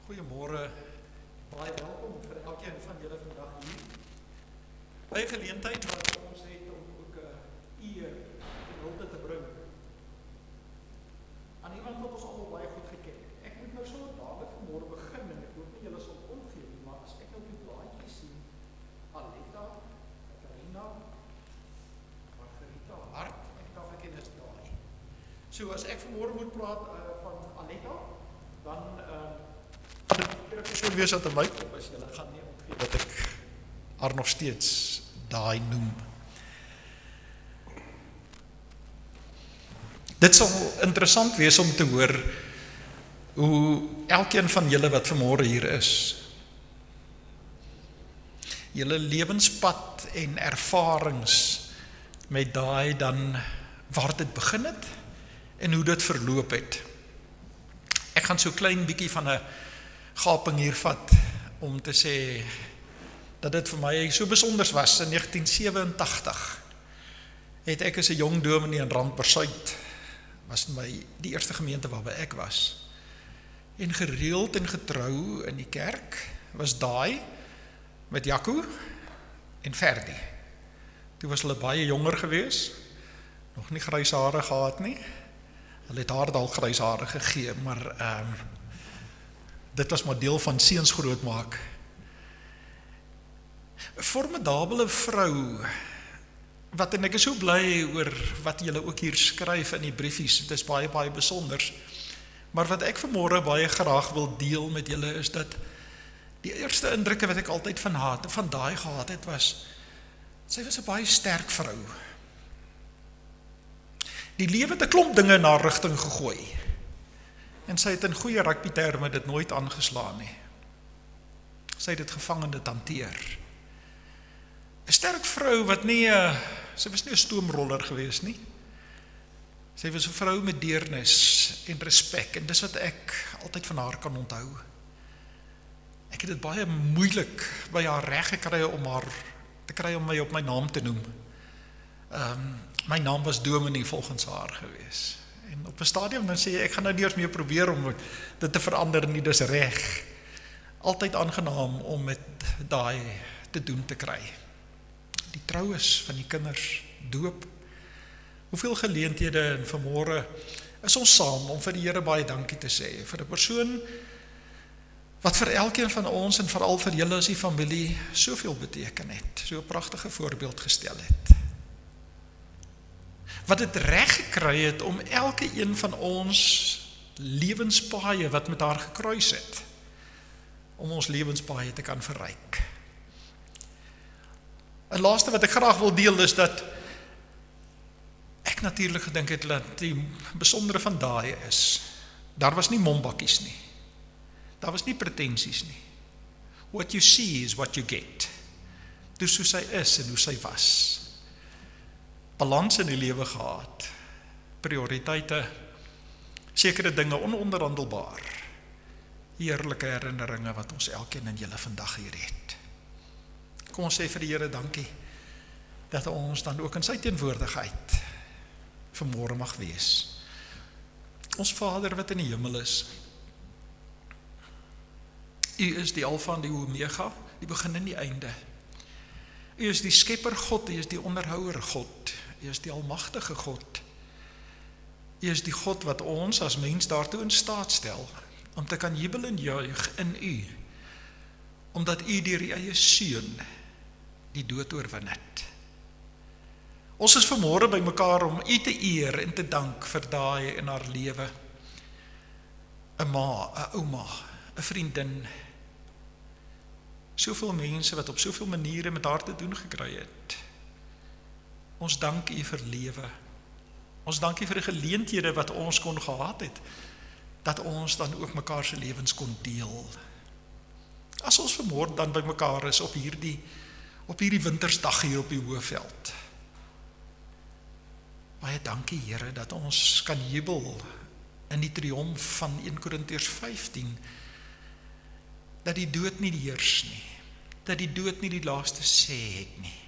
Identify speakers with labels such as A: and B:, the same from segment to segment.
A: Goeiemôre, baie welkom vir elkeen van julle vandag hier. By geleentheid wat ons het om ook 'n uur in hulde te bring aan iemand wat ons almal baie goed geken het. Ek moet nou so dadelik vanmôre begin en ek hoop nie julle sal omgee nie, maar as ek nou die blaadjie sien, Aletta, Katarina, Margarita, Hart, ek dink ek ken is daai. So as ek vanmôre moet praat van Aletta, dan ek sou wees dat my kop is, julle gaan nie omgee dat ek haar nog steeds daai noem. Dit sal interessant wees om te hoor hoe elkeen van julle wat vanmôre hier is, julle lewenspad en ervarings met daai dan waar dit begin het en hoe dit verloop het. Ek gaan so klein bietjie van 'n gaping hier vat om te sê dat dit vir my so besonders was. In 1987 het ek as 'n jong dominee in Randpersuid, was die eerste gemeente waarby ek was, en gereeld en getrou in die kerk was daai met Jaco en Ferdi. Toe was hulle baie jonger gewees, nog nie grys hare gehad nie. Hulle het haar dalk grys hare gegee, maar dit was maar deel van seuns grootmaak. 'n Formidabele vrou, en ek is so bly oor wat julle ook hier skryf in die briefies, dit is baie, baie besonders, maar wat ek vanmôre baie graag wil deel met julle is dat die eerste indrukke wat ek altyd van daai gehad het was, sy was 'n baie sterk vrou. Die lewe het 'n klomp dinge in haar rigting gegooi, en sy het in goeie rugbyterme dit nooit aangeslaan nie. Sy het dit gevang en dit hanteer. 'n Sterk vrou wat sy was nie 'n stoomroller gewees nie. Sy was 'n vrou met deernis en respek, en dis wat ek altyd van haar kan onthou. Ek het dit baie moeilik by haar reg gekry om haar te kry om my op my naam te noem. My naam was Dominee volgens haar gewees. En op 'n stadium dan sê ek gaan nou nie eens meer probeer om dit te verander nie, dis reg. Altyd aangenaam om met daai te doen te kry. Die troues van die kinders, doop. Hoeveel geleenthede, en vanmôre is ons saam om vir die Here baie dankie te sê vir 'n persoon wat vir elkeen van ons en veral vir julle as die familie soveel beteken het, so 'n pragtige voorbeeld gestel het. Wat dit reg gekry het om elke een van ons lewenspaaie wat met haar gekruis het, om ons lewenspaaie te kan verryk. 'n Laaste wat ek graag wil deel is dat ek natuurlik gedink het dat die besondere van daai is, daar was nie mombakkies nie, daar was nie pretensies nie. What you see is what you get. Dus hoe sy is en hoe sy was. Balans in die lewe gehad, prioriteite, sekere dinge ononderhandelbaar, heerlike herinneringe wat ons elkeen in julle vandag hier het. Kom ons sê vir die Here dankie dat ons dan ook in sy teenwoordigheid vanmôre mag wees. Ons Vader wat in die hemel is, U is die Alfa en die Omega, die begin en die einde. U is die skepper God, U is die onderhouer God, U is die almagtige God. U is die God wat ons as mens daartoe in staat stel om te kan jubel en juig in U, omdat U deur U eie seun die dood oorwin het. Ons is vanmôre by mekaar om U te eer en te dank vir daai in haar lewe. 'n ma, 'n ouma, 'n vriendin. Soveel mense wat op soveel maniere met haar te doen gekry het. Ons dank U vir lewe. Ons dank U vir die geleenthede wat ons kon gehad het, dat ons dan ook mekaar se lewens kon deel. As ons vanmôre dan by mekaar is op hierdie wintersdag hier op die Hoëveld. Baie dankie Here dat ons kan jubel in die triomf van 1 Korintiërs 15, dat die dood nie die heers nie, dat die dood nie die laaste sê het nie.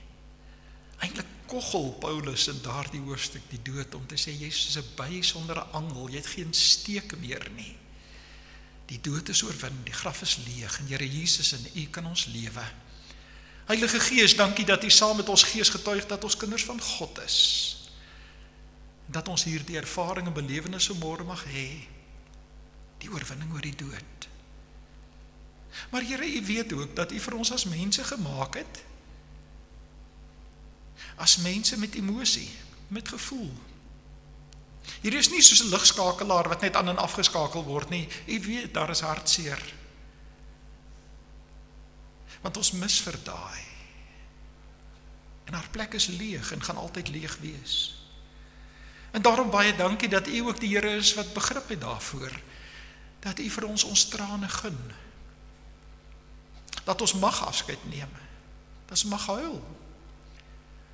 A: Eintlik koggel Paulus in daardie hoofstuk die dood om te sê, jy is soos 'n by sonder 'n angel, jy het geen steek meer nie. Die dood is oorwin, die graf is leeg, en Here Jesus, in U kan ons lewe. Heilige Gees, dankie dat U saam met ons gees getuig dat ons kinders van God is. Dat ons hier die ervaring en belewenis môre mag hê, die oorwinning oor die dood. Maar Here, U weet ook dat U vir ons as mense gemaak het, as mense met emosie, met gevoel. Hier is nie soos 'n ligskakelaar wat net aan en afgeskakel word nie. U weet, daar is hartseer. Want ons mis vir daai. En haar plek is leeg en gaan altyd leeg wees. En daarom baie dankie dat U ook die Here is wat begrip het daarvoor. Dat U vir ons trane gun. Dat ons mag afskeid neem. Dat ons mag huil.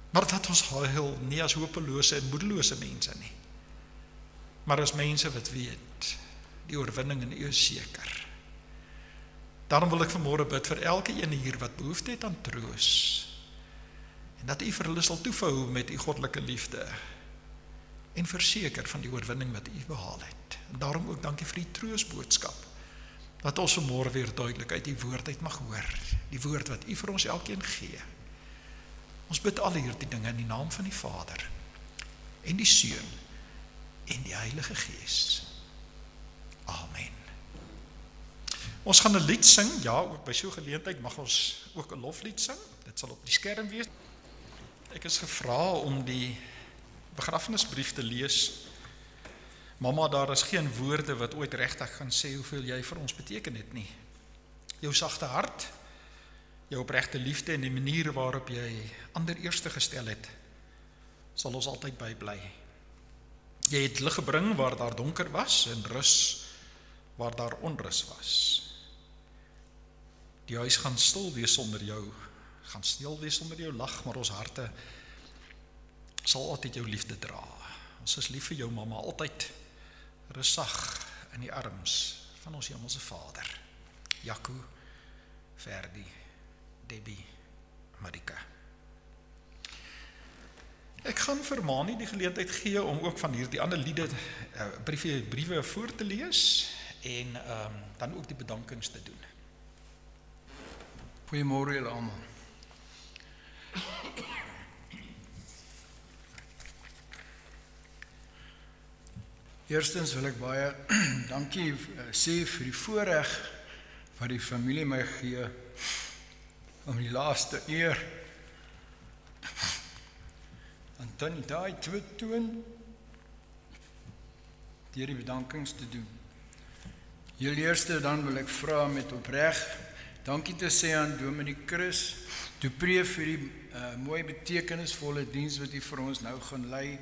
A: Maar dat ons huil nie as hopelose en moedelose mense nie. Maar as mense wat weet, die oorwinning in U is seker. Daarom wil ek vanmôre bid vir elke een hier wat behoefte het aan troos. En dat U vir hulle sal toevou met U goddelike liefde. En verseker van die oorwinning wat U behaal het. En daarom ook dankie vir die troosboodskap. Dat ons vanmôre weer duidelik uit die woord uit mag hoor. Die woord wat U vir ons elkeen gee. Ons bid al hierdie dinge in die naam van die Vader. En die Seun. En die Heilige Gees. Amen. Ons gaan 'n lied sing. Ja, ook by so 'n geleentheid mag ons ook 'n loflied sing. Dit sal op die skerm wees. Ek is gevra om die begrafnisbrief te lees. Mamma, daar is geen woorde wat ooit regtig gaan sê hoeveel jy vir ons beteken het nie. Jou sagte hart, jou opregte liefde en die manier waarop jy ander eerste gestel het, sal ons altyd bybly. Jy het lig gebring waar daar donker was en rus waar daar onrus was. Die huis gaan stil wees sonder jou, gaan stil wees sonder jou lag, maar ons harte sal altyd jou liefde dra. Ons is lief vir jou, mamma, altyd rustig in die arms van ons hemelse Vader. Jaco, Ferdi, Debbie, Marika. Ek gaan vir Mani die geleentheid gee om ook van hierdie ander liede briewe voor te lees en dan ook die bedankings te doen.
B: Goeiemôre julle almal. Eerstens wil ek baie dankie sê vir die voorreg wat die familie my gee om die laaste eer aan Tannie Daai te toon deur die bedankings te doen. Heel eerste dan wil ek vra met opreg dankie te sê aan Dominee Chris du Preez vir die mooi betekenisvolle diens wat hy vir ons nou gaan lei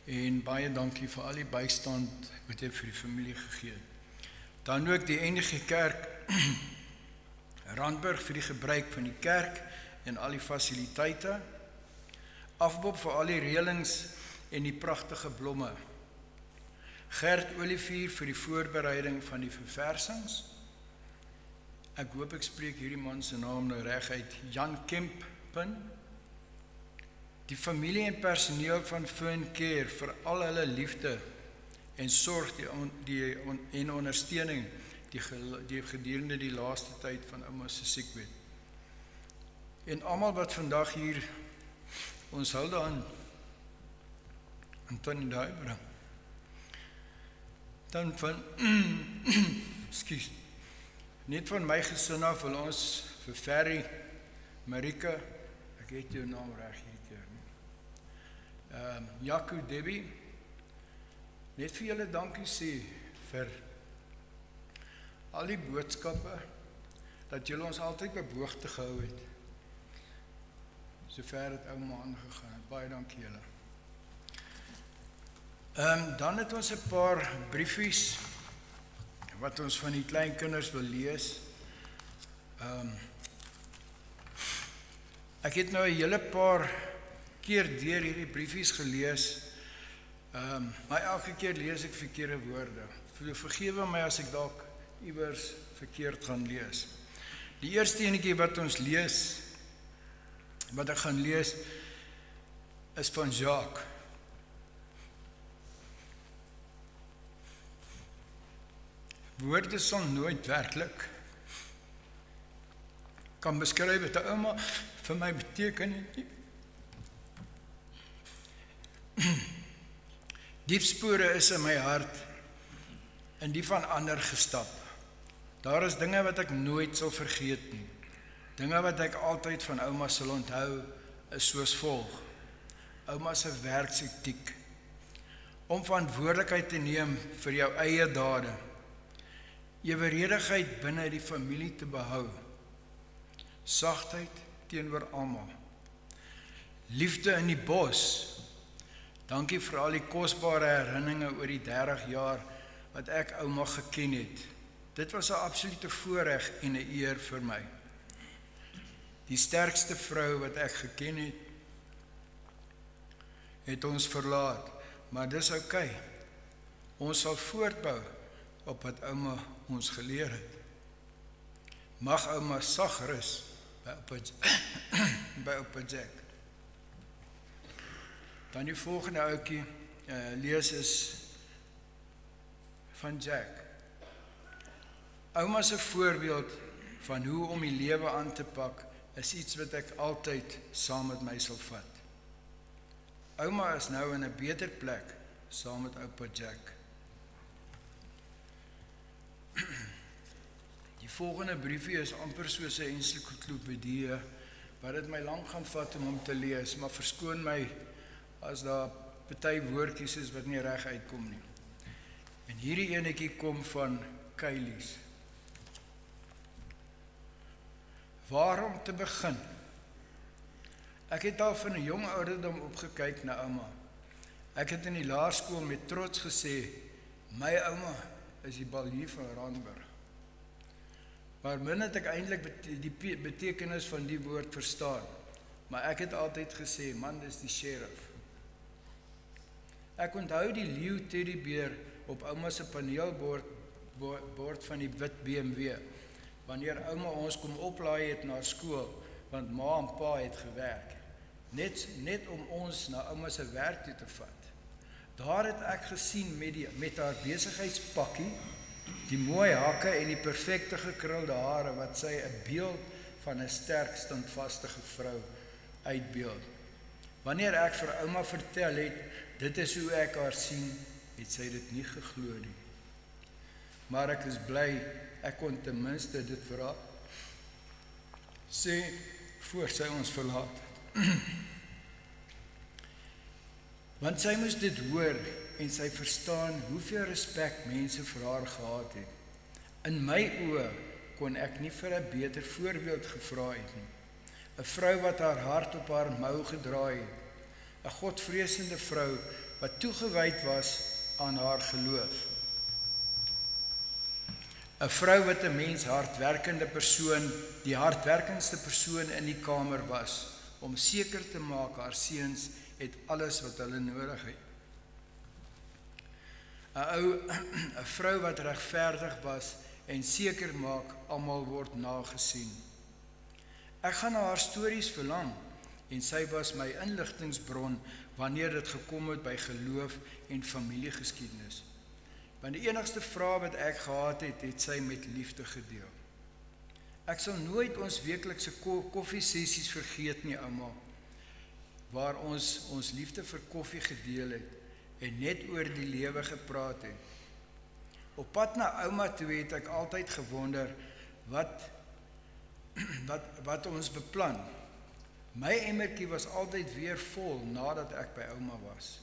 B: en baie dankie vir al die bystand wat hy vir die familie gegee het. Dan ook die NG Kerk Randburg vir die gebruik van die kerk en al die fasiliteite. Afbob vir al die reëlings en die pragtige blomme. Gert Olivier vir die voorbereiding van die verversings. Ek hoop ek spreek hierdie man se naam nou reg uit. Jan Kempen. Die familie en personeel van Fern Care vir al hulle liefde en sorg en ondersteuning die gedurende die laaste tyd van ouma se siekbed. En almal wat vandag hier ons hulde aan Tannie Daai bring. Dan van ekskuus. Net van my gesin af wil ons vir Ferry, Marika, ek het jou naam reg hierdie keer nie. Jaco, Debbie, net vir julle dankie sê vir al die boodskappe dat julle ons altyd op hoogte gehou het. Sover het ouma aangegaan het. Baie dankie julle. Dan het ons 'n paar briefies wat ons van die klein kinders wil lees. Ek het nou 'n hele paar keer deur hierdie briefies gelees. Maar elke keer lees ek verkeerde woorde. Vergewe my as ek dalk iewers verkeerd gaan lees. Die eerste enetjie wat ons lees, wat ek gaan lees, is van Jacques. Woorde sal nooit werklik kan beskryf wat 'n ouma vir my beteken het nie. Diep spore is in my hart en die van ander gestap. Daar is dinge wat ek nooit sal vergeet nie. Dinge wat ek altyd van ouma sal onthou is soos volg. Ouma se werksetiek. Om verantwoordelikheid te neem vir jou eie dade. Eweredigheid binne die familie te behou. Sagtheid teenoor almal. Liefde in die bos. Dankie vir al die kosbare herinneringe oor die 30 jaar wat ek ouma geken het. Dit was 'n absolute voorreg en 'n eer vir my. Die sterkste vrou wat ek geken het ons verlaat, maar dis oukei. Ons sal voortbou op wat ouma ons geleer het. Mag ouma sag rus by Oupa Jack. Dan die volgende ouetjie lees is van Jack. Ouma se voorbeeld van hoe om die lewe aan te pak is iets wat ek altyd saam met my sal vat. Ouma is nou in 'n beter plek saam met Oupa Jack. Die volgende briefie is amper soos 'n ensiklopedie wat dit my lank gaan vat om hom te lees, maar verskoon my as daar party woordjies is wat nie reg uitkom nie. En hierdie enetjie kom van Kylies. Waarom te begin? Ek het al van 'n jong ouderdom opgekyk na ouma. Ek het in die laerskool met trots gesê, my ouma is die Baljuw van Randburg. Maar min het ek eintlik die betekenis van die woord verstaan. Maar ek het altyd gesê, man, dis die sheriff. Ek onthou die leeu teddybeer op ouma se paneelbord van die wit BMW, wanneer ouma ons kom oplaai het na skool, want ma en pa het gewerk, net om ons na ouma se werk toe te vat. Daar het ek gesien met haar besigheidspakkie, die mooi hakke en die perfekte gekrulde hare, wat sy 'n beeld van 'n sterk, standvastige vrou uitbeeld. Wanneer ek vir ouma vertel het, dit is hoe ek haar sien, het sy dit nie geglo nie. Maar ek is bly, ek kon ten minste dit vir haar sê, voor sy ons verlaat. Want sy moes dit hoor, en sy verstaan hoeveel respek mense vir haar gehad het. In my oë kon ek nie vir 'n beter voorbeeld gevra het nie. 'n Vrou wat haar hart op haar mou gedraai het. 'n Godvreesende vrou wat toegewyd was aan haar geloof. 'n Vrou wat 'n mens hardwerkende persoon, die hardwerkendste persoon in die kamer was, om seker te maak haar seuns het alles wat hulle nodig het. 'n Vrou wat regverdig was en seker maak almal word nagesien. Ek gaan na haar stories verlang en sy was my inligtingsbron wanneer dit gekom het by geloof en familiegeskiedenis. Want die enigste vraag wat ek gehad het, het sy met liefde gedeel. Ek sal nooit ons weeklikse koffiesessies vergeet nie, ouma, waar ons liefde vir koffie gedeel het en net oor die lewe gepraat het. Op pad na ouma toe het ek altyd gewonder wat ons beplan. My emmertjie was altyd weer vol nadat ek by ouma was.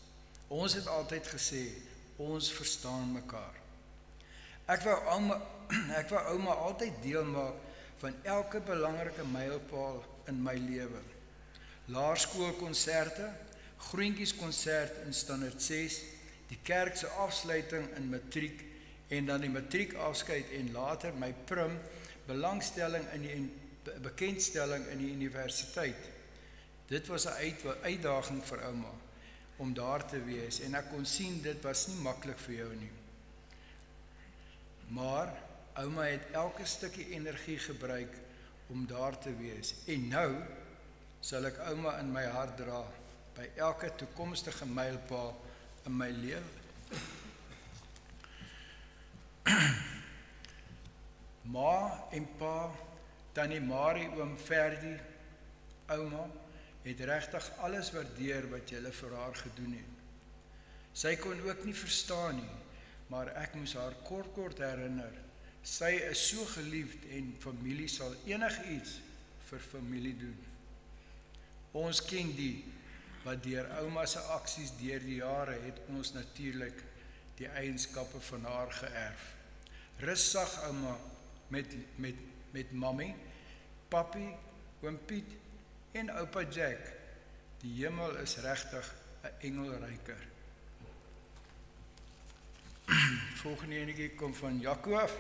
B: Ons het altyd gesê, ons verstaan mekaar. Ek wou ouma altyd deel maak van elke belangrike mylpaal in my lewe. Laerskoolkonserte, groentjieskonsert in standaard 6, die kerk se afsluiting in matriek en dan die matriekafskeid en later my prim bekendstelling in die universiteit. Dit was 'n uitdaging vir ouma om daar te wees en ek kon sien dit was nie maklik vir jou nie. Maar ouma het elke stukkie energie gebruik om daar te wees en nou sal ek ouma in my hart dra by elke toekomstige mylpaal in my lewe. Ma en pa, tannie Marie, oom Ferdi, ouma, het regtig alles waardeer wat julle vir haar gedoen het. Sy kon ook nie verstaan nie, maar ek moes haar kort herinner. Sy is so geliefd en familie sal enigiets vir familie doen. Ons ken die, wat deur ouma se aksies deur die jare het ons natuurlik die eienskappe van haar geërf. Rustig ouma met mammy, papi, oom Piet en oupa Jack. Die hemel is regtig 'n engelryker. Volgende enetjie kom van Jaco af.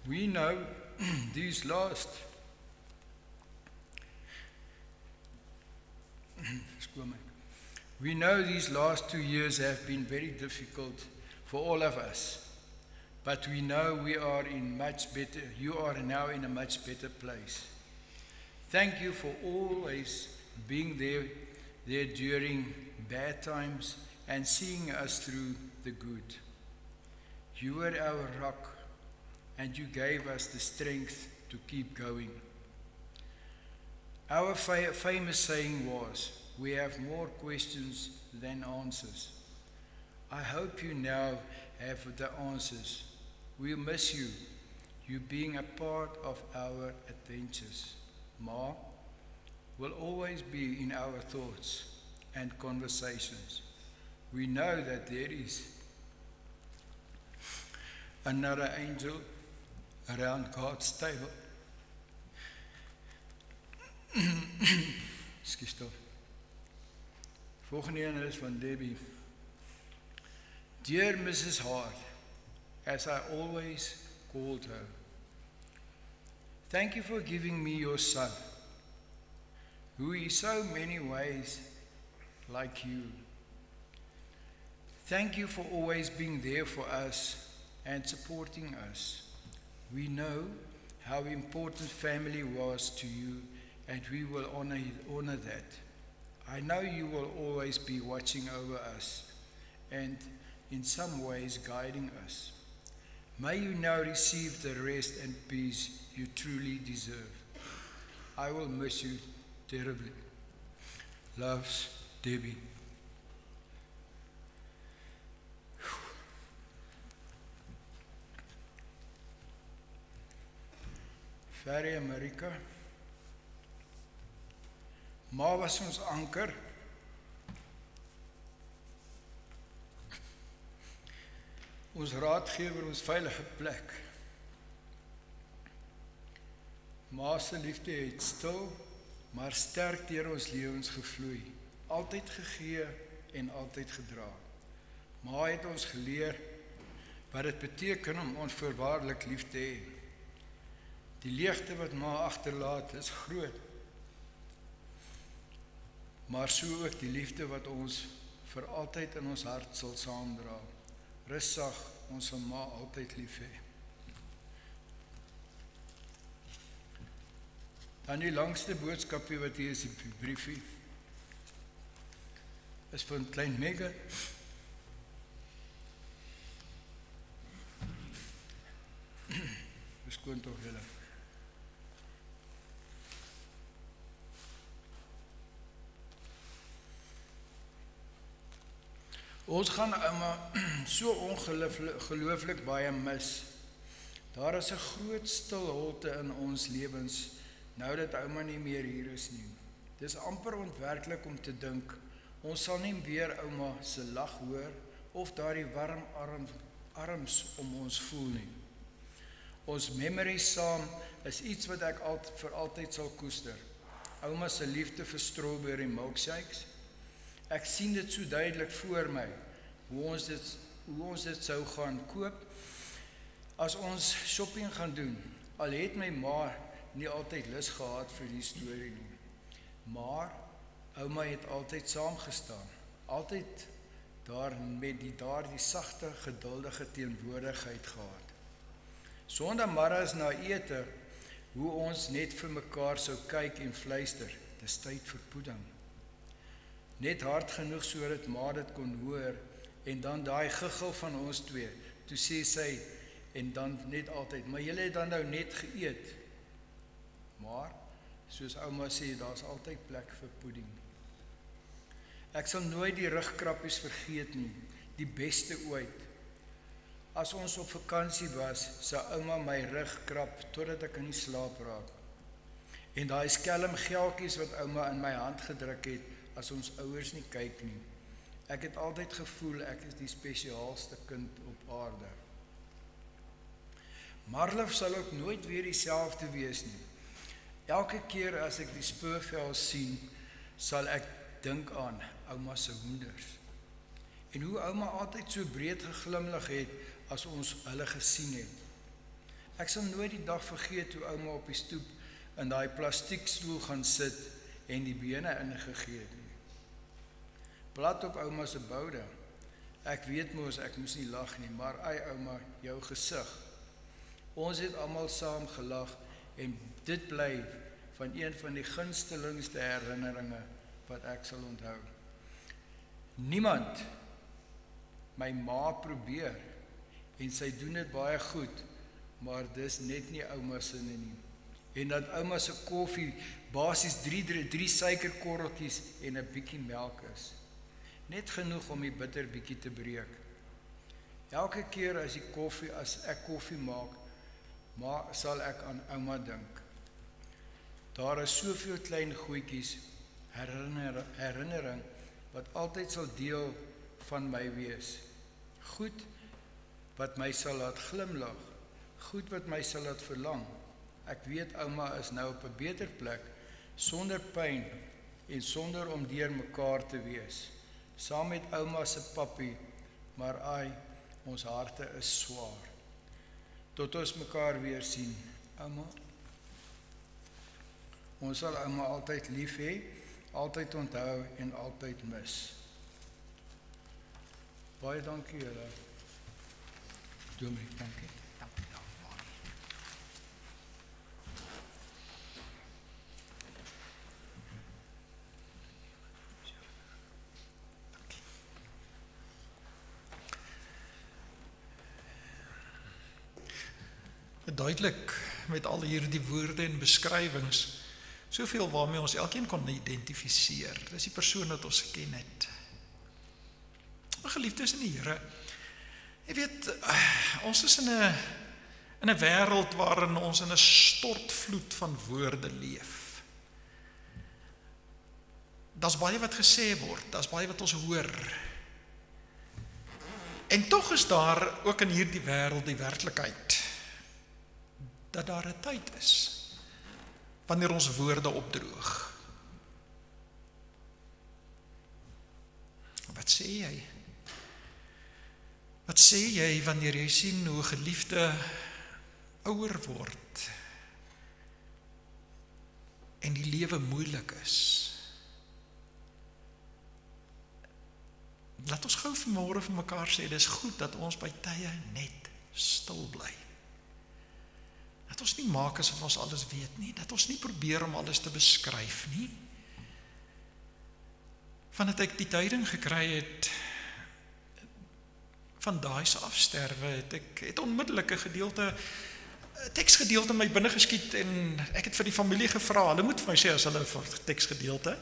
B: We know these last We know these last 2 years have been very difficult for all of us, but we know you are now in a much better place. Thank you for always being there during bad times and seeing us through the good. You were our rock, and you gave us the strength to keep going. Our famous saying was, we have more questions than answers. I hope you now have the answers. We'll miss you being a part of our adventures. Ma will always be in our thoughts and conversations. We know that there is another angel around God's table. Ekskuus tog. Volgende een is van Debbie. Dear Mrs. Hart, as I always called her, thank you for giving me your son, who is so many ways like you. Thank you for always being there for us and supporting us. We know how important family was to you, and we will honor that. I know you will always be watching over us and in some ways guiding us. May you now receive the rest and peace you truly deserve. I will miss you terribly. Loves, Debbie. Ferry America. Ma was ons anker. Ons raadgewer, ons veilige plek. Ma se liefde het stil, maar sterk deur ons lewens gevloei. Altyd gegee en altyd gedra. Ma het ons geleer wat dit beteken om onvoorwaardelik lief te hê. Die leegte wat ma agterlaat is groot. Maar so ook die liefde wat ons vir altyd in ons hart sal saamdra. Rustig, ons sal ma altyd lief hê. Dan die langste boodskapie wat hier is, die briefie, is van klein Megge. Beskoon tog julle. Ons gaan ouma so ongelooflik baie mis. Daar is 'n groot stilte in ons lewens, nou dat ouma nie meer hier is nie. Dis amper onwerklik om te dink, ons sal nie weer ouma se lag hoor, of daardie warm arms om ons voel nie. Ons memories saam is iets wat ek vir altyd sal koester. Ouma se liefde vir strawberry milkshakes. Ek sien dit so duidelik voor my, hoe ons dit sou gaan koop, as ons shopping gaan doen. Al het my ma nie altyd lus gehad vir die storie nie. Maar ouma het altyd saamgestaan, altyd daar met daardie sagte, geduldige teenwoordigheid gehad. Sondagmiddags na ete, hoe ons net vir mekaar sou kyk en fluister, dis tyd vir pudding. net hard genoeg sodat ma dit kon hoor, en dan daai giggel van ons twee, toe sê sy, en dan net altyd, maar julle het dan nou net geëet, maar, soos ouma sê, daar's altyd plek vir pudding. Ek sal nooit die rugkrappies vergeet nie, die beste ooit. As ons op vakansie was, sou ouma my rug krap, totdat ek in die slaap raak. En daai skelm geldjies wat ouma in my hand gedruk het, as ons ouers nie kyk nie. Ek het altyd gevoel, ek is die spesiaalste kind op aarde. Marlif sal ook nooit weer dieselfde wees nie. Elke keer as ek die spoorvel sien, sal ek dink aan ouma se hoenders. En hoe ouma altyd so breed geglimlag het, as ons hulle gesien het. Ek sal nooit die dag vergeet hoe ouma op die stoep in daai plastiekstoel gaan sit en die bene ingegee het. Plat op ouma se boude. Ek weet mos ek moes nie lag nie, maar ai ouma, jou gesig. Ons het almal saam gelag en dit bly van een van die gunstelingste herinneringe wat ek sal onthou. Niemand my ma probeer en sy doen dit baie goed, maar dis net nie ouma se nie. En dat ouma se koffie basies 3 suikerkorreltjies en 'n bietjie melk is. Net genoeg om die bitter bietjie te breek. Elke keer as ek koffie maak, sal ek aan ouma dink. Daar is soveel klein goedjies, herinnering, wat altyd sal deel van my wees. Goed wat my sal laat glimlag, goed wat my sal laat verlang. Ek weet ouma is nou op 'n beter plek, sonder pyn en sonder om deur mekaar te wees. Saam met ouma se pappie, maar ai, ons harte is swaar. Tot ons mekaar weer sien, ouma. Ons sal ouma altyd lief hê, altyd onthou en altyd mis. Baie dankie julle. Dominic, dankie.
A: Duidelik met al hierdie woorde en beskrywings, soveel waarmee ons elkeen kon identifiseer. Dis die persoon wat ons geken het. Geliefdes in die Here, jy weet, ons is in 'n wêreld waarin ons in 'n stortvloed van woorde leef. Daar's baie wat gesê word, daar's baie wat ons hoor. En tog is daar ook in hierdie wêreld die werklikheid dat daar 'n tyd is wanneer ons woorde opdroog. Wat sê jy? Wat sê jy wanneer jy sien hoe 'n geliefde ouer word en die lewe moeilik is? Laat ons gou vanmôre vir mekaar sê, dis goed dat ons by tye net stil bly. Dat ons nie maak asof ons alles weet nie, dat ons nie probeer om alles te beskryf nie. Vandat ek die tyding gekry het van daai se afsterwe, het onmiddellik 'n teksgedeelte my binne geskiet en ek het vir die familie gevra, hulle moet vir my sê as hulle vir teksgedeelte,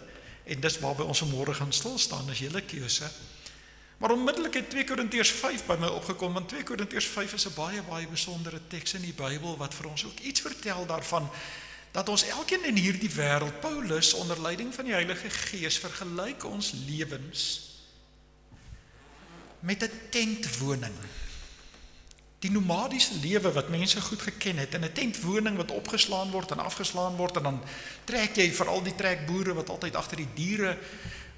A: en dis waarby ons vanmôre gaan stil staan, is julle keuse. Maar onmiddellik het 2 Korintiërs 5 by my opgekom, want 2 Korintiërs 5 is 'n baie besondere teks in die Bybel wat vir ons ook iets vertel daarvan dat ons elkeen in hierdie wêreld, Paulus onder leiding van die Heilige Gees, vergelyk ons lewens met 'n tentwoning. Die nomadiese lewe wat mense goed geken het, in 'n tentwoning wat opgeslaan word en afgeslaan word, en dan trek jy veral die trekboere wat altyd agter die diere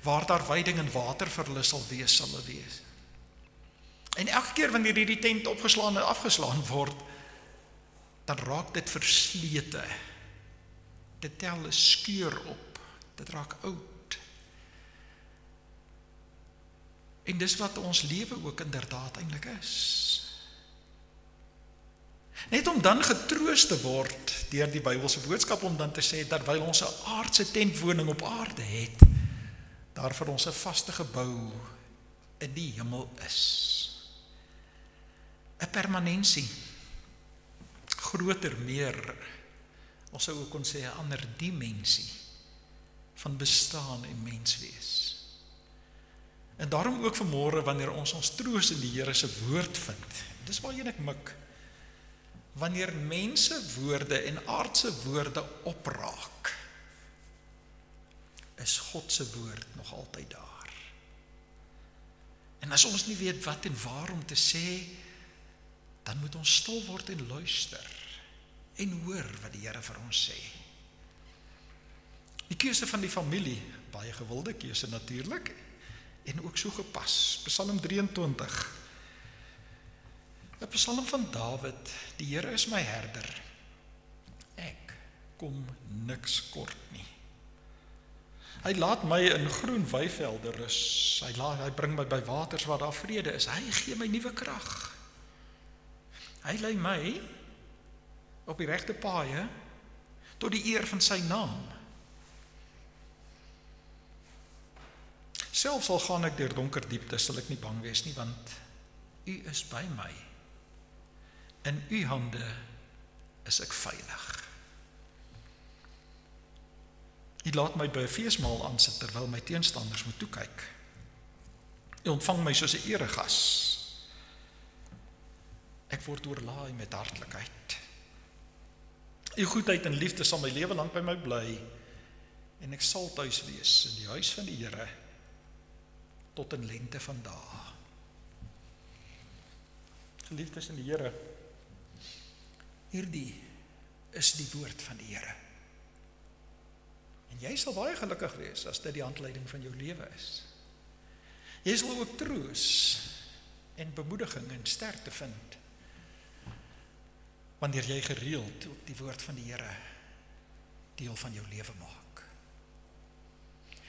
A: waar daar veiding en water vir hulle sal wees. En elke keer wanneer hierdie tent opgeslaan en afgeslaan word, dan raak dit verslete. Dit tel 'n skeur op. Dit raak oud. En dis wat ons lewe ook inderdaad eintlik is. Net om dan getroos te word deur die Bybelse boodskap, om dan te sê, terwyl ons 'n aardse tentwoning op aarde het, daar vir ons 'n vaste gebou in die hemel is. 'n Permanensie, groter, meer, ons sou ook kon sê 'n ander dimensie van bestaan en menswees. En daarom ook vanmôre wanneer ons troos in die Here se woord vind, dis waarheen ek mik, wanneer mense woorde en aardse woorde opraak, is God se woord nog altyd daar. En as ons nie weet wat en waar om te sê, dan moet ons stil word en luister en hoor wat die Here vir ons sê. Die keuse van die familie, baie gewilde keuse natuurlik, en ook so gepas. Psalm 23. 'n Psalm van Dawid. Die Here is my herder. Ek kom niks kort nie. Hy laat my in groen weivelde rus. Hy bring my by waters waar daar vrede is. Hy gee my nuwe krag. Hy lei my op die regte paaie tot die eer van sy naam. Selfs al gaan ek deur donker dieptes, sal ek nie bang wees nie, want U is by my. In U hande is ek veilig. U laat my by 'n feesmaal aansit terwyl my teenstanders moet toe kyk. U ontvang my soos 'n eregas. Ek word oorlaai met hartlikheid. U goedheid en liefde sal my lewe lank by my bly, en ek sal tuis wees in die huis van die Here tot in lengte van dae. Geliefdes in die Here, hierdie is die woord van die Here. En jy sal baie gelukkig wees as dit die handleiding van jou lewe is. Jy sal ook troos en bemoediging en sterkte vind wanneer jy gereeld ook die woord van die Here deel van jou lewe maak.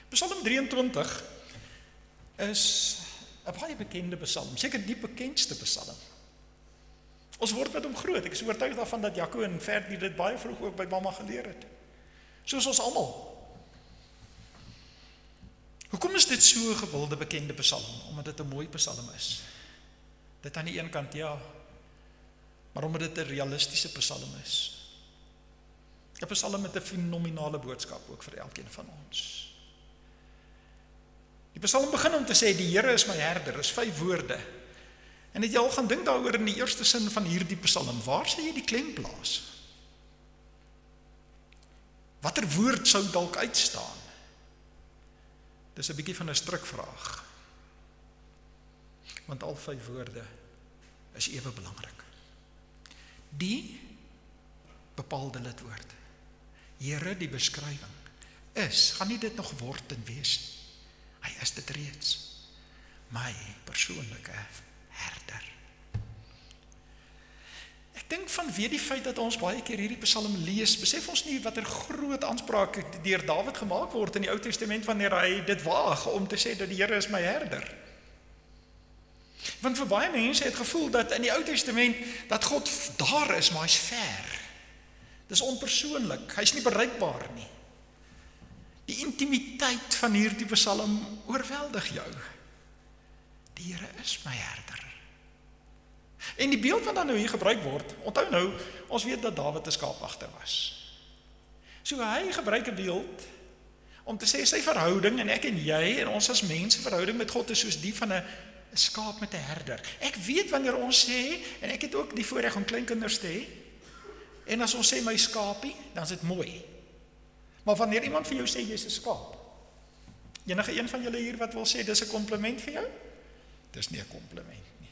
A: Psalm 23 is 'n baie bekende psalm, seker die bekendste psalm. Ons word met hom groot. Ek is oortuig daarvan dat Jaco en Ferdi dit baie vroeg ook by mamma geleer het. Soos ons almal. Hoekom is dit so 'n gewilde bekende psalm? Omdat dit 'n mooi psalm is. Dit aan die een kant ja, maar omdat dit 'n realistiese psalm is. 'n Psalm met 'n fenominale boodskap ook vir elkeen van ons. Die psalm begin om te sê, die Here is my herder, is 5 woorde. En het jy al gaan dink daaroor in die eerste sin van hierdie psalm, waar sê jy die klem plaas? Watter woord sou dalk uitstaan? Dis 'n bietjie van 'n strikvraag. Want al 5 woorde is ewe belangrik. Die bepaalde lidwoord. Here, die beskrywing is, gaan nie dit nog word en wees nie. Hy is dit reeds. My persoonlike herder. Ek dink vanweë die feit dat ons baie keer hierdie psalm lees, besef ons nie watter groot aanspraak deur Dawid gemaak word in die Ou Testament wanneer hy dit waag om te sê dat die Here is my herder. Want vir baie mense het gevoel dat in die Ou Testament dat God daar is, maar hy's ver. Dis onpersoonlik, hy's nie bereikbaar nie. Die intimiteit van hierdie psalm oorweldig jou. Die Here is my herder. En die beeld wat dan nou hier gebruik word, onthou nou, ons weet dat Dawid 'n skaapwagter was. So hy gebruik 'n beeld om te sê sy verhouding, en ek en jy, en ons as mense verhouding met God is soos die van 'n skaap met 'n herder. Ek weet wanneer ons sê, en ek het ook die voorreg om kleinkinders te hê, en as ons sê my skapie, dan is dit mooi. Maar wanneer iemand vir jou sê jy's 'n skaap, enige een van julle hier wat wil sê dis 'n kompliment vir jou? Dis nie 'n kompliment nie.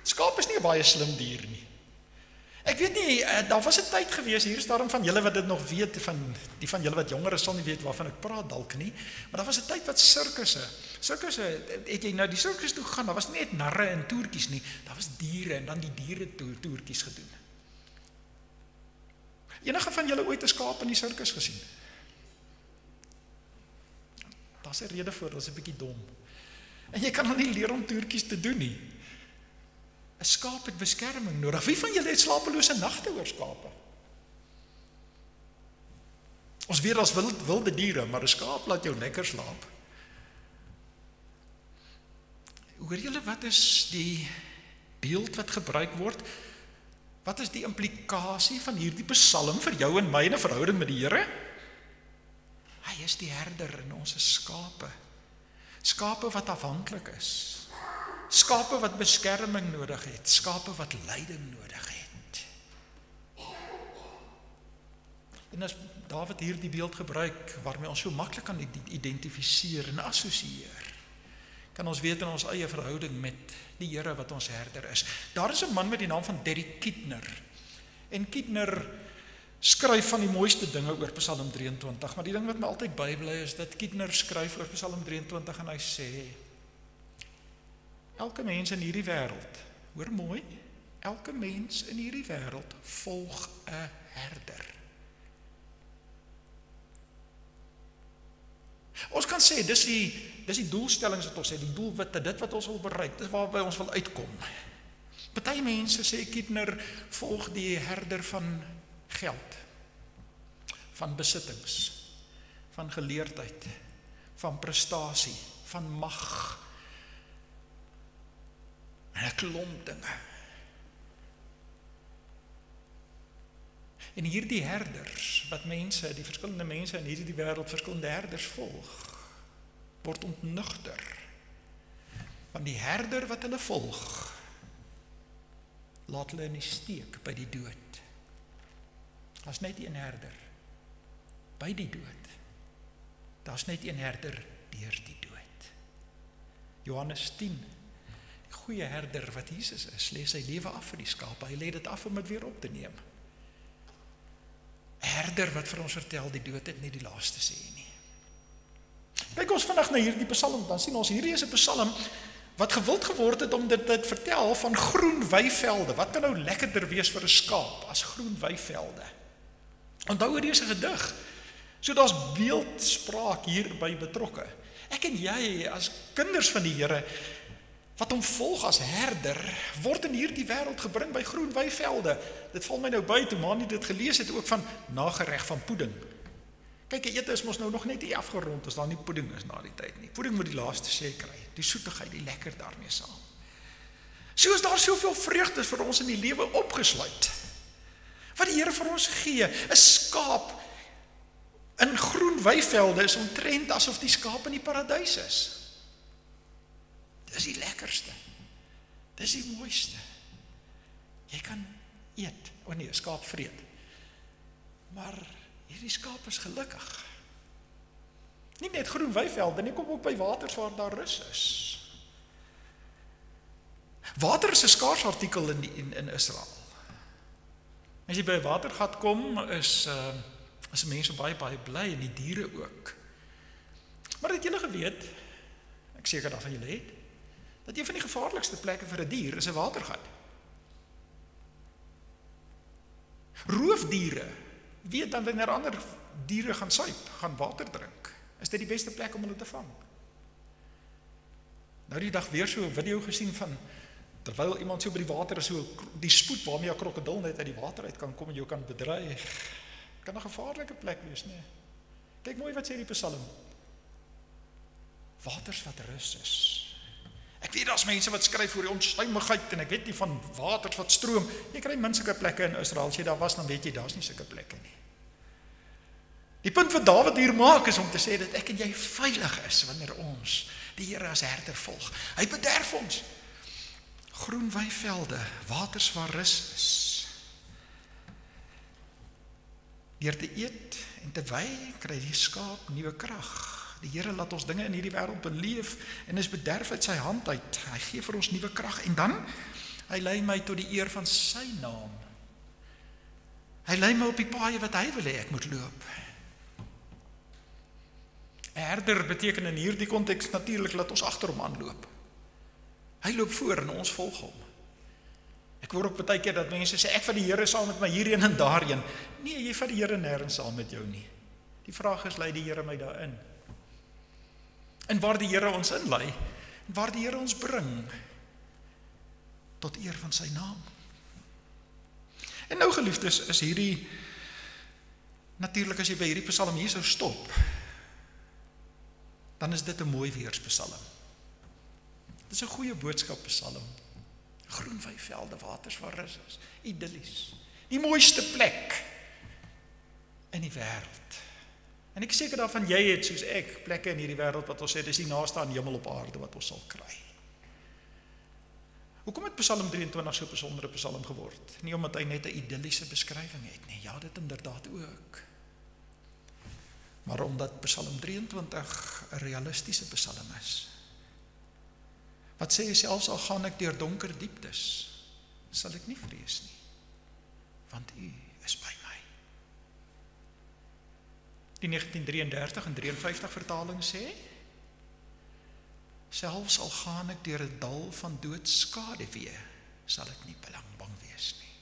A: Skaap is nie 'n baie slim dier nie. Ek weet nie, daar was 'n tyd gewees, hier is daarom van julle wat dit nog weet, van die van julle wat jonger is sal nie weet waarvan ek praat dalk nie, maar daar was 'n tyd wat sirkusse, het jy nou die sirkus toe gegaan, daar was nie net narre en toertjies nie, daar was diere en dan die diere toertjies gedoen. Enige van julle ooit 'n skaap in die sirkus gesien? Daar's 'n rede voor, dit is 'n bietjie dom. En jy kan nog nie leer om toertjies te doen nie. 'n Skaap het beskerming nodig. Wie van julle het slapelose nagte oor skape? Ons weet daar's wilde diere, maar 'n skaap laat jou lekker slaap. Hoor julle, wat is die beeld wat gebruik word? Wat is die implikasie van hierdie psalm vir jou en my in 'n verhouding met die Here? Hy is die herder in ons skape. Skape wat afhanklik is. Skape wat beskerming nodig het. Skape wat leiding nodig het. En as Dawid hierdie beeld gebruik, waarmee ons so maklik kan identifiseer en assosieer, kan ons weet in ons eie verhouding met die Here wat ons herder is. Daar is 'n man met die naam van Derek Kidner. En Kidner skryf van die mooiste dinge oor Psalm 23, maar die ding wat my altyd bybly is dat Kidner skryf oor Psalm 23 en hy sê, elke mens in hierdie wêreld, hoor mooi, elke mens in hierdie wêreld volg 'n herder. Ons kan sê, dis die doelstellings wat ons het, die doelwitte, dit wat ons wil bereik, dis waarby ons wil uitkom. Party mense, sê Kidner, volg die herder van geld, van besittings, van geleerdheid, van prestasie, van mag, en 'n klomp dinge. En hierdie herders, wat mense, die verskillende mense in hierdie wêreld, verskillende herders volg, word ontnugter. Want die herder wat hulle volg, laat hulle in die steek by die dood. Daar's net een herder by die dood. Daar's net een herder deur die dood. Johannes 10, die goeie herder wat Jesus is, lê sy lewe af vir die skape. Hy lê dit af om dit weer op te neem. 'n Herder wat vir ons vertel, die dood het nie die laaste sê nie. Kyk ons vandag na hierdie psalm, dan sien ons hierdie is 'n psalm wat gewild geword het om dit te vertel van groen weivelde. Wat kan nou lekkerder wees vir 'n skaap as groen weivelde? Onthou hierdie is 'n gedig. So daar's beeldspraak hierby betrokke. Ek en jy as kinders van die Here wat hom volg as herder, word in hierdie wêreld gebring by groen weivelde. Dit val my nou by toe Manie dit gelees het ook van nagereg van poeding. Kyk, die ete is mos nou nog net nie afgerond as daar nie poeding is na die tyd nie. Poeding moet die laaste sê kry. Die soetigheid, die lekker daarmee saam. So is daar soveel vreugdes vir ons in die lewe opgesluit. Wat die Here vir ons gee, 'n skaap in groen weivelde is omtrent asof die skaap in die paradys is. Dis die lekkerste. Dis die mooiste. Jy kan eet, skaap vreet. Maar hierdie skaap is gelukkig. Nie net groen weivelde nie, kom ook by waters waar daar rus is. Water is 'n skaars artikel in Israel. As jy by 'n watergat kom, is mense baie bly en die diere ook. Maar het julle geweet, ek seker daarvan julle het, dat een van die gevaarlikste plekke vir 'n dier is 'n watergat. Roofdiere weet dan wanneer ander diere gaan suip, gaan water drink, is dit die beste plek om hulle te vang. Nou die dag weer so 'n video gesien van, terwyl iemand so by die water is, so die spoed waarmee 'n krokodil net uit die water uit kan kom en jou kan bedreig. Kan 'n gevaarlike plek wees, nee. Kyk mooi wat sê die psalm. Waters wat rus is. Ek weet daar's mense wat skryf oor die onstuimigheid en ek weet nie van waters wat stroom. Jy kry min sulke plekke in Israel. As jy daar was, dan weet jy daar's nie sulke plekke nie. Die punt wat Dawid hier maak is om te sê dat ek en jy veilig is wanneer ons die Here as herder volg. Hy bederf ons. Groen weivelde, waters waar rus is. Deur te eet en te wy kry die skaap nuwe krag. Die Here laat ons dinge in hierdie wêreld beleef en is bederf uit sy hand uit. Hy gee vir ons nuwe krag en dan hy lei my tot die eer van sy naam. Hy lei my op die paaie wat hy wil hê ek moet loop. 'n Herder beteken in hierdie konteks natuurlik dat ons agter hom aanloop. Hy loop voor en ons volg hom. Ek hoor ook baie keer dat mense sê ek vat die Here saam met my hierheen en daarheen. Nee, jy vat die Here nêrens saam met jou nie. Die vraag is, lei die Here my daarin? En waar die Here ons inlei, en waar die Here ons bring, tot eer van sy naam. En nou geliefdes, is hierdie, natuurlik as jy by hierdie psalm hier sou stop, dan is dit 'n mooi weerspsalm. Dis 'n goeie boodskap Psalm. Groen weivelde, waters waar rus is, idillies. Die mooiste plek in die wêreld. En ek is seker daarvan jy het soos ek plekke in hierdie wêreld wat ons sê dis die naaste aan hemel op aarde wat ons sal kry. Hoekom het Psalm 23 so 'n besondere psalm geword? Nie omdat hy net 'n idilliese beskrywing het nie, ja, dit inderdaad ook. Maar omdat Psalm 23 'n realistiese psalm is. Wat sê selfs al gaan ek deur donker dieptes, sal ek nie vrees nie, want U is by my. Die 1933 en 53 vertaling sê, selfs al gaan ek deur 'n dal van doodskaduwee, sal ek nie bang wees nie.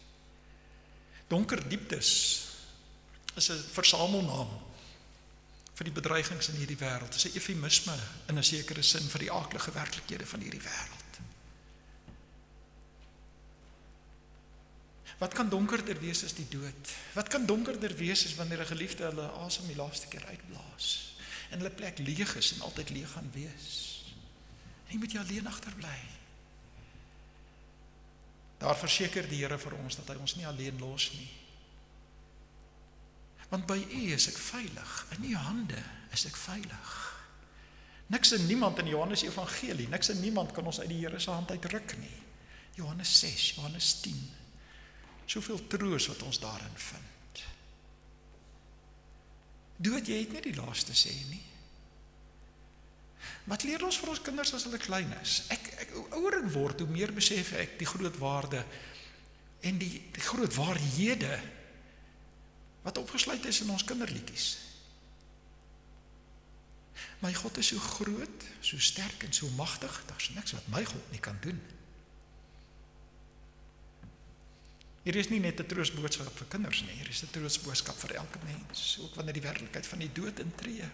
A: Donker dieptes is 'n versamelnaam vir die bedreigings in hierdie wêreld. Dit is 'n eufemisme in 'n sekere sin vir die aaklige werklikhede van hierdie wêreld. Wat kan donkerder wees as die dood? Wat kan donkerder wees as wanneer 'n geliefde hulle asem die laaste keer uitblaas en hulle plek leeg is en altyd leeg gaan wees? En jy moet jy alleen agterbly. Daar verseker die Here vir ons dat hy ons nie alleen los nie. Want by U is ek veilig, in U hande is ek veilig. Niks en niemand in Johannes Evangelie, niks en niemand kan ons uit die Here se hand uitruk nie. Johannes 6, Johannes 10. Soveel troos wat ons daarin vind. Dood, jy het nie die laaste sê nie. Wat leer ons vir ons kinders as hulle klein is? Hoe ouer ek word, hoe meer besef ek die groot waarde en die groot waarhede wat opgesluit is in ons kinderliedjies. My God is so groot, so sterk en so magtig, daar's niks wat my God nie kan doen. Hier is nie net 'n troostboodskap vir kinders nie, hier is 'n troostboodskap vir elke mens, ook wanneer die werklikheid van die dood intree.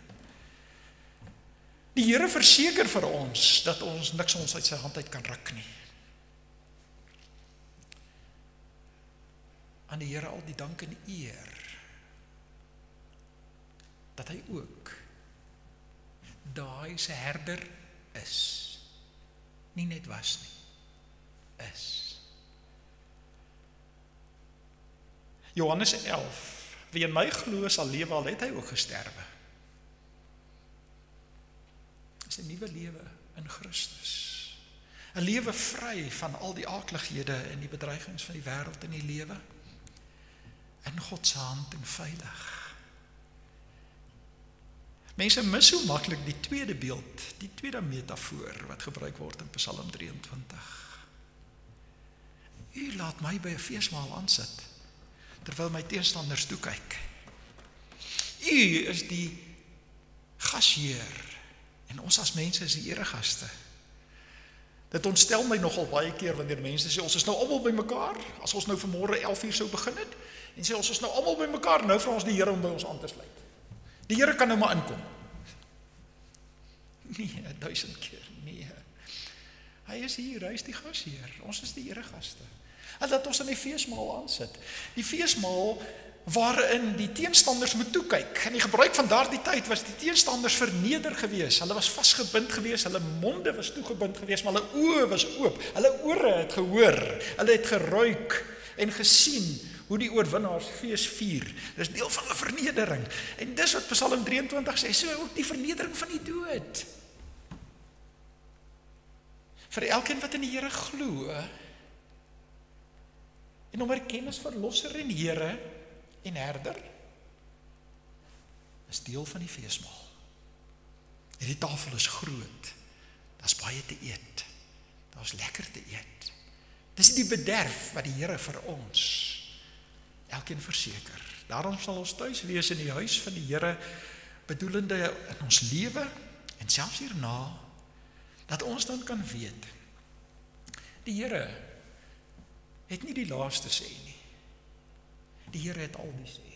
A: Die Here verseker vir ons dat ons niks ons uit sy hand uit kan ruk nie. Aan die Here al die dank en eer dat hy ook daai se herder is. Nie net was nie, is. Johannes 11, wie in my glo sal lewe al het hy ook gesterwe. Dis 'n nuwe lewe in Christus. 'n Lewe vry van al die aaklighede en die bedreigings van die wêreld in die lewe. In God se hand en veilig. Mense mis so maklik die tweede beeld, die tweede metafoor wat gebruik word in Psalm 23. U laat my by 'n feesmaal aansit, terwyl my teenstanders toe kyk. U is die gasheer, en ons as mense is die eregaste. Dit ontstel my nogal baie keer wanneer mense sê, ons is nou almal by mekaar, as ons nou vanmôre 11 uur sou begin het, en sê ons is nou almal by mekaar, nou vra ons die Here om by ons aan te sluit. Die Here kan nou maar inkom. Nee, 1000 keer, nee. Hy is hier, hy is die gasheer, ons is die eregaste. En dat ons in die feesmaal aansit. Die feesmaal waarin die teenstanders moet toekyk. In die gebruik van daardie tyd was die teenstanders verneder gewees. Hulle was vasgebind gewees, hulle monde was toegebind gewees, maar hulle oë was oop. Hulle ore het gehoor, hulle het geruik en gesien hoe die oorwinnaars fees vier. Dis deel van hulle vernedering. En dis wat Psalm 23 sê, so ook die vernedering van die dood. Vir elkeen wat in die Here glo en hom erken as verlosser en Here en herder, is deel van die feesmaal. En die tafel is groot, daar's baie te eet, daar's lekker te eet. Dis die bederf wat die Here vir ons elkeen verseker. Daarom sal ons tuis wees in die huis van die Here, bedoelende in ons lewe en selfs hierna, dat ons dan kan weet, die Here het nie die laaste sê nie. Die Here het al die sê.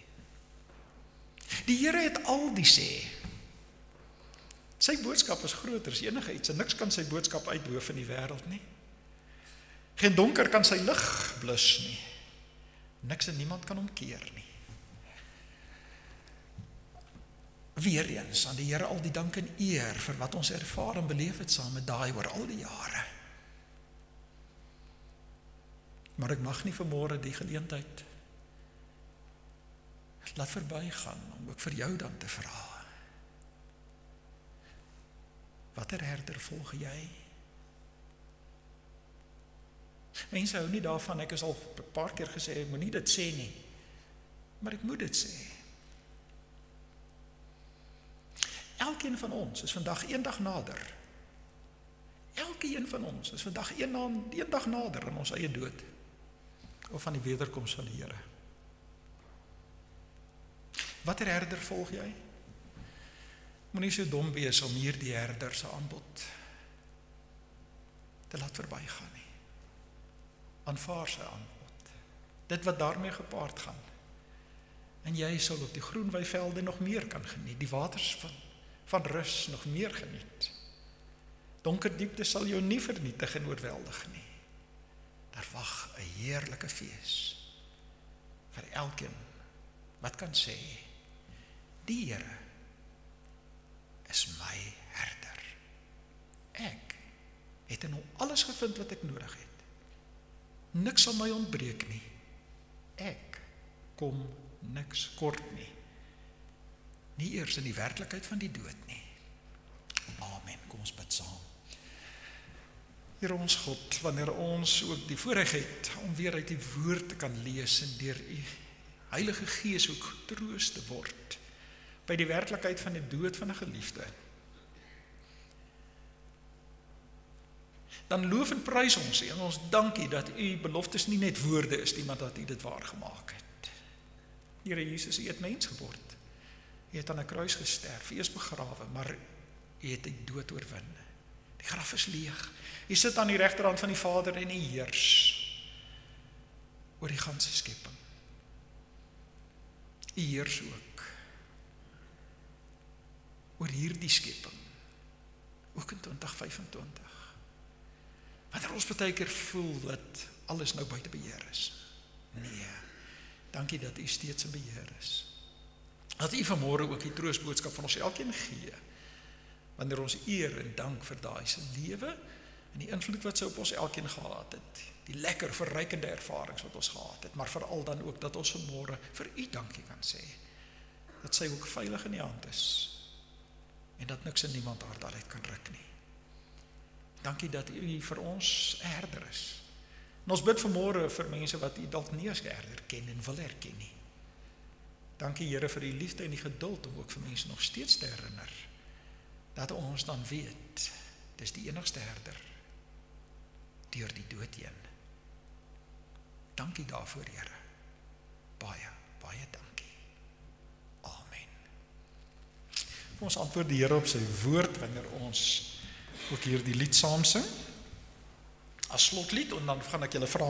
A: Die Here het al die sê. Sy boodskap is groter as enige iets, en niks kan sy boodskap uitdoof in die wêreld nie. Geen donker kan sy lig blus nie. Niks en niemand kan hom keer nie. Weereens aan die Here al die dank en eer vir wat ons ervaar en beleef het saam met daai oor al die jare. Maar ek mag nie vanmôre die geleentheid laat verbygaan om ook vir jou dan te vra. Watter herder volg jy? Mense hou nie daarvan, ek is al 'n paar keer gesê, ek moet nie dit sê nie, maar ek moet dit sê. Elkeen van ons is vandag een dag nader. Elkeen van ons is vandag een dag nader aan ons eie dood, of aan die wederkoms van die Here. Watter herder volg jy? Moenie so dom wees om hierdie herder se aanbod te laat verbygaan nie. Aanvaar sy aanbod. Dit wat daarmee gepaard gaan. En jy sal op die groen weivelde nog meer kan geniet, die waters van rus nog meer geniet. Donker diepte sal jou nie vernietig en oorweldig nie. Daar wag 'n heerlike fees vir elkeen wat kan sê, die Here is my herder. Ek het in hom alles gevind wat ek nodig het. Niks sal my ontbreek nie. Ek kom niks kort nie. Nie eers in die werklikheid van die dood nie. Amen. Kom ons bid saam. Here ons God, wanneer ons ook die voorreg het om weer uit die woord te kan lees en deur u Heilige Gees ook getroos te word by die werklikheid van die dood van 'n geliefde, dan loof en prys ons en ons dankie dat u beloftes nie net woorde is nie, maar dat u dit waargemaak het. Here Jesus, u het mens geword. U het aan 'n kruis gesterf, u is begrawe, maar u het die dood oorwin. Die graf is leeg. U sit aan die regterhand van die Vader en u heers oor die ganse skepping. U heers ook oor hierdie skepping, ook in 2025. Wanneer ons baie keer voel dat alles nou buite beheer is. Nee, dankie dat u steeds in beheer is. Dat u vanmôre ook die troostboodskap van ons elkeen gee, wanneer ons eer en dank vir daai se lewe en die invloed wat sy op ons elkeen gehad het, die lekker verrykende ervarings wat ons gehad het, maar veral dan ook dat ons vanmôre vir u dankie kan sê, dat sy ook veilig in die hand is, en dat niks en niemand haar daaruit kan ruk nie. Dankie dat u vir ons 'n herder is. En ons bid vanmôre vir mense wat u dalk nie as 'n herder ken en wil herken nie. Dankie Here vir u liefde en die geduld om ook vir mense nog steeds te herinner dat ons dan weet, dis die enigste herder deur die dood heen. Dankie daarvoor, Here. Baie, baie dankie. Amen. Ons antwoord die Here op sy woord wanneer ons ook hier die lied saam sing as slotlied, en dan gaan ek julle vra